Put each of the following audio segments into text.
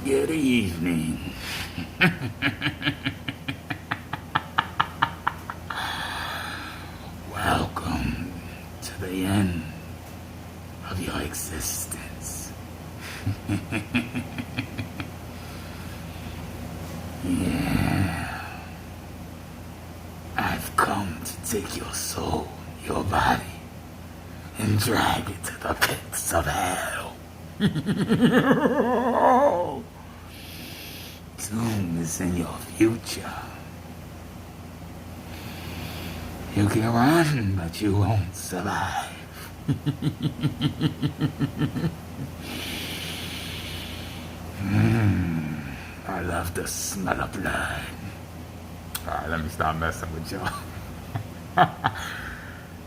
Good evening. Welcome to the end of your existence. Yeah. I've come to take your soul, your body, and drag it to the pits of hell. Doom is in your future. You can run, but you won't survive. I love the smell of blood. Alright, let me stop messing with y'all.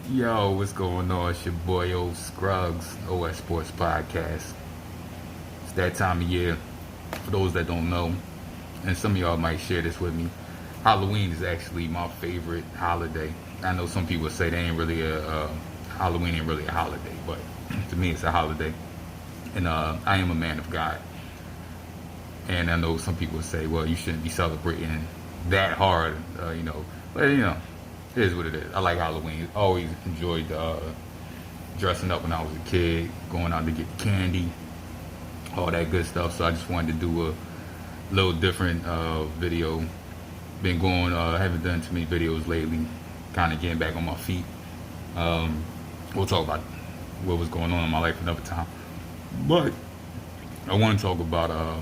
Yo, what's going on? It's your boy O Scruggs, OS Sports Podcast. It's that time of year. For those that don't know, and some of y'all might share this with me, Halloween is actually my favorite holiday. I know some people say they ain't really Halloween ain't really a holiday, but to me it's a holiday. And I am a man of God. And I know some people say, well, you shouldn't be celebrating that hard, but it is what it is. I like Halloween. I always enjoyed dressing up when I was a kid, going out to get candy, all that good stuff. So I just wanted to do a little different video. Been going, haven't done too many videos lately, kind of getting back on my feet. We'll talk about what was going on in my life another time. But I want to talk about a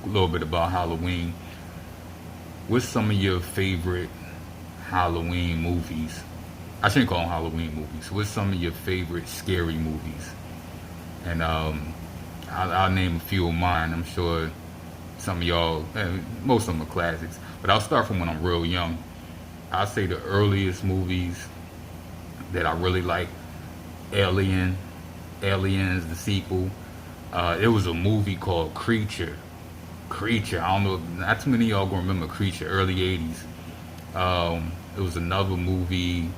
little bit about Halloween. What's some of your favorite Halloween movies? I shouldn't call them Halloween movies. What's some of your favorite scary movies? And I'll name a few of mine. I'm sure some of y'all, most of them are classics. But I'll start from when I'm real young. I'll say the earliest movies that I really like, Aliens, the sequel. It was a movie called Creature. I don't know, not too many of y'all gonna remember Creature, early 80s. It was another movie,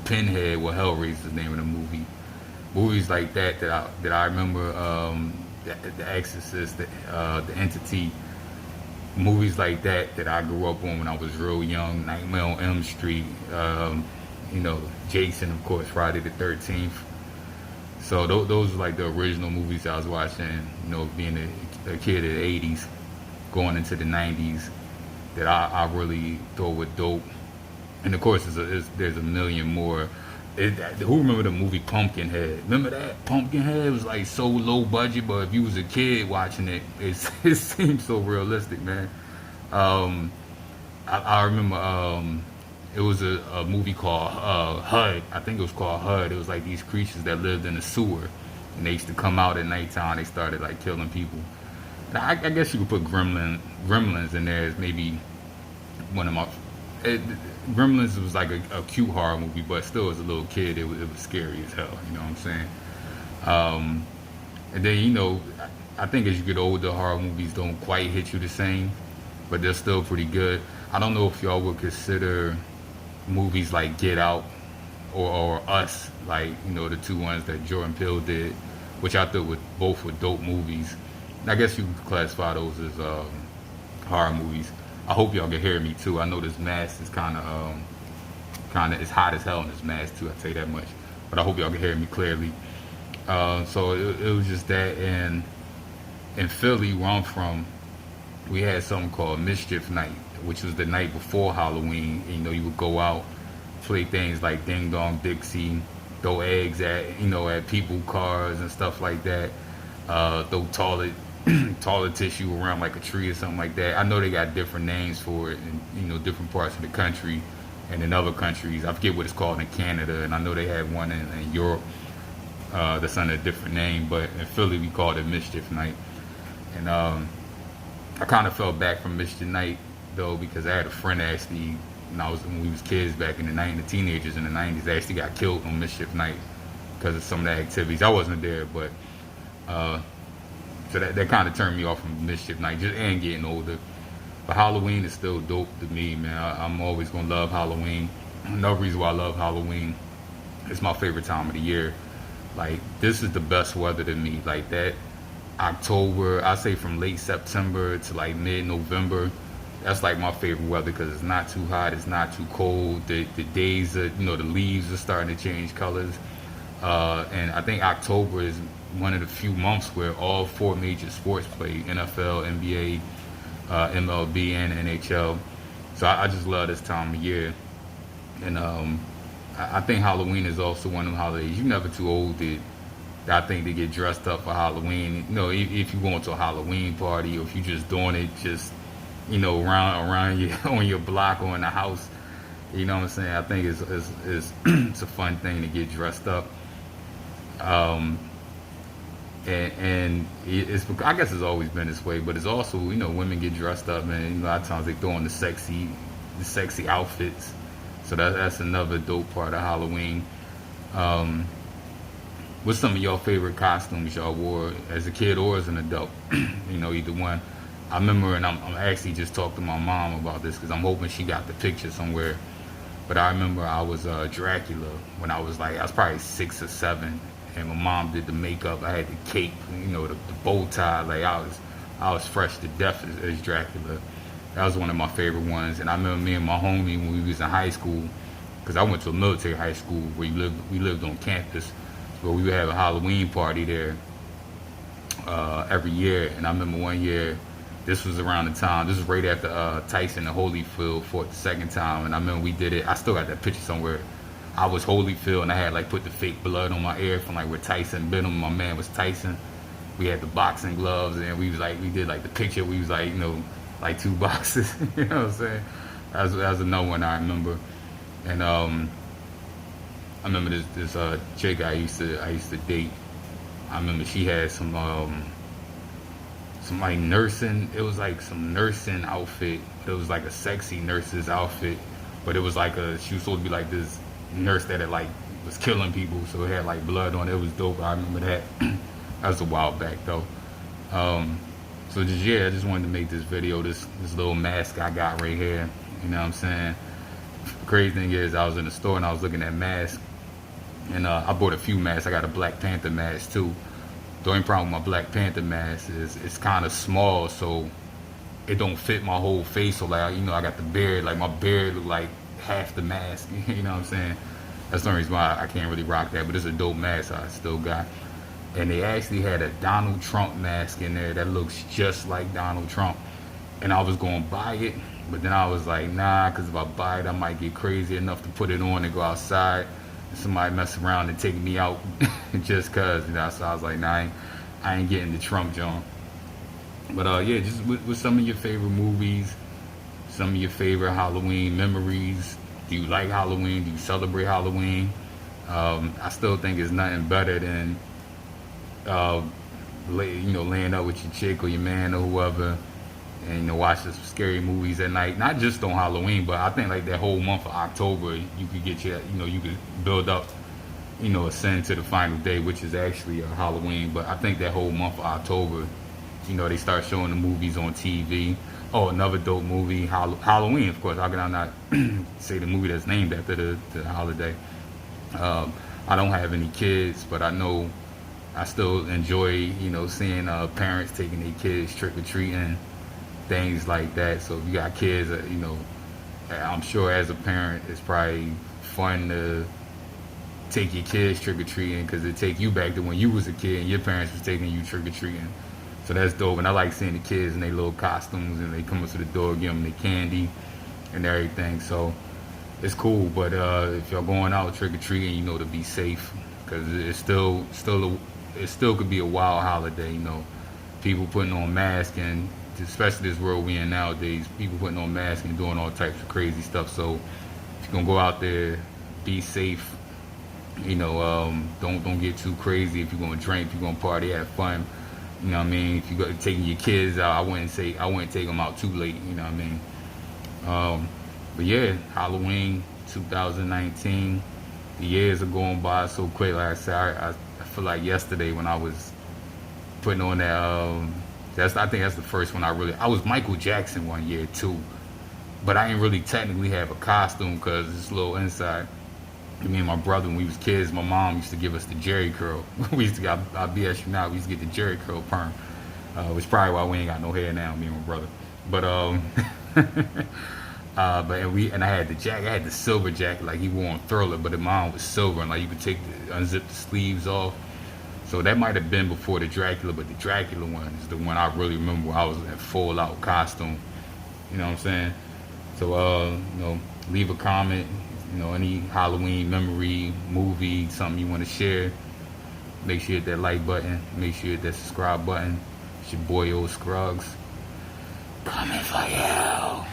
Pinhead, well, Hellraiser is the name of the movie. Movies like that I remember, the Exorcist, the Entity, movies like that I grew up on when I was real young. Nightmare on Elm Street, Jason, of course, Friday the 13th. So those are like the original movies I was watching, being a kid in the 80s, going into the 90s, that I really thought were dope. And of course, there's a million more. Who remember the movie Pumpkinhead? Remember that? Pumpkinhead was like so low budget, but if you was a kid watching it, it seemed so realistic, man. I remember it was a movie called HUD. I think it was called HUD. It was like these creatures that lived in a sewer, and they used to come out at nighttime. They started like killing people. And I guess you could put Gremlins in there as maybe one of my. Gremlins was like a cute horror movie, but still as a little kid, it was scary as hell. You know what I'm saying? And then I think as you get older, horror movies don't quite hit you the same, but they're still pretty good. I don't know if y'all would consider movies like Get Out or Us, like the two ones that Jordan Peele did, which I thought both were dope movies. I guess you could classify those as horror movies. I hope y'all can hear me too. I know this mask is kind of it's hot as hell in this mask too. I tell you that much. But I hope y'all can hear me clearly. So it was just that, and in Philly, where I'm from, we had something called Mischief Night, which was the night before Halloween. You would go out, play things like Ding Dong Dixie, throw eggs at people cars and stuff like that. Throw toilet tissue around like a tree or something like that. I know they got different names for it in different parts of the country and in other countries. I forget what it's called in Canada, and I know they have one in Europe that's under a different name, but in Philly we called it Mischief Night. And I kind of fell back from Mischief Night though, because I had a friend actually when we was kids back in the 90s, the teenagers in the 90s, they actually got killed on Mischief Night because of some of the activities. I wasn't there, but so that kind of turned me off from Mischief Night, and getting older. But Halloween is still dope to me, man. I'm always gonna love Halloween. Another reason why I love Halloween, it's my favorite time of the year. Like, this is the best weather to me. Like, that October, I say from late September to like mid-November. That's like my favorite weather because it's not too hot, it's not too cold. The days are, the leaves are starting to change colors. And I think October is one of the few months where all four major sports play: NFL, NBA, MLB, and NHL. So I just love this time of year. And I think Halloween is also one of them holidays. You're never too old I think to get dressed up for Halloween. If you're going to a Halloween party or if you're just doing it just, around you on your block or in the house, you know what I'm saying? I think it's it's a fun thing to get dressed up. And it's, I guess it's always been this way, but it's also, women get dressed up, and a lot of times they throw in the sexy outfits. So that's another dope part of Halloween. What's some of your favorite costumes y'all wore as a kid or as an adult? Either one. I remember, and I'm actually just talked to my mom about this because I'm hoping she got the picture somewhere. But I remember I was Dracula when I was probably 6 or 7, and my mom did the makeup. I had the cape, the bow tie. Like I was fresh to death as Dracula. That was one of my favorite ones. And I remember me and my homie when we was in high school, because I went to a military high school where we lived on campus, but we would have a Halloween party there every year. And I remember one year, this was around the time, this was right after Tyson and Holyfield fought the second time, and I remember we did it. I still got that picture somewhere. I was Holyfield, and I had put the fake blood on my ear from where Tyson bit him. My man was Tyson. We had the boxing gloves, and we did the picture. We was like 2 boxes. You know what I'm saying? That was another one I remember. And I remember this chick I used to date. I remember she had some nursing. It was some nursing outfit. It was a sexy nurse's outfit, but it was she was supposed to be this nurse that had was killing people, so it had blood on it. It was dope. I remember that. That was a while back though. So I just wanted to make this video. This little mask I got right here. You know what I'm saying? The crazy thing is, I was in the store and I was looking at masks, and I bought a few masks. I got a Black Panther mask too. The only problem with my Black Panther mask is it's kind of small, so it don't fit my whole face. So I got the beard. My beard look like half the mask. You know what I'm saying? That's the only reason why I can't really rock that. But it's a dope mask I still got. And they actually had a Donald Trump mask in there that looks just like Donald Trump. And I was going to buy it, but then I was like, nah, because if I buy it, I might get crazy enough to put it on and go outside. Somebody mess around and take me out just cause, so I was like, nah, I ain't getting the Trump John. But just with some of your favorite movies, some of your favorite Halloween memories. Do you like Halloween? Do you celebrate Halloween? I still think it's nothing better than laying up with your chick or your man or whoever, and watching some scary movies at night. Not just on Halloween, but I think that whole month of October, you could get you could build up, ascend to the final day, which is actually Halloween. But I think that whole month of October, they start showing the movies on TV. Oh, another dope movie, Halloween, of course. How can I not say the movie that's named after the holiday? I don't have any kids, but I know I still enjoy, seeing parents taking their kids trick-or-treating, things like that. So if you got kids, I'm sure as a parent, it's probably fun to take your kids trick-or-treating because it take you back to when you was a kid and your parents was taking you trick-or-treating. So that's dope. And I like seeing the kids in their little costumes and they come up to the door, give them their candy and everything. So it's cool. But if y'all going out trick-or-treating, to be safe, because it still could be a wild holiday. People putting on masks, and especially this world we in nowadays, people putting on masks and doing all types of crazy stuff. So if you're gonna go out there, be safe. Don't get too crazy. If you're gonna drink, if you're gonna party, have fun. You know what I mean? If you're taking your kids out, I wouldn't take them out too late. You know what I mean? But yeah, Halloween 2019. The years are going by so quick. Like I said, I feel like yesterday when I was putting on that. I think that's the first one I was Michael Jackson one year too, but I didn't really technically have a costume because it's a little inside. Me and my brother, when we was kids, my mom used to give us the Jerry curl. We used to get, I'll BS you now, we used to get the Jerry curl perm. Which probably why we ain't got no hair now, me and my brother. But and I had the jacket, I had the silver jacket like he wore on Thriller, but mine was silver and like you could unzip the sleeves off. So that might have been before the Dracula, but the Dracula one is the one I really remember where I was in full out costume. You know what I'm saying? So leave a comment, any Halloween memory, movie, something you want to share. Make sure you hit that like button. Make sure you hit that subscribe button. It's your boy Old Scruggs. Coming for you.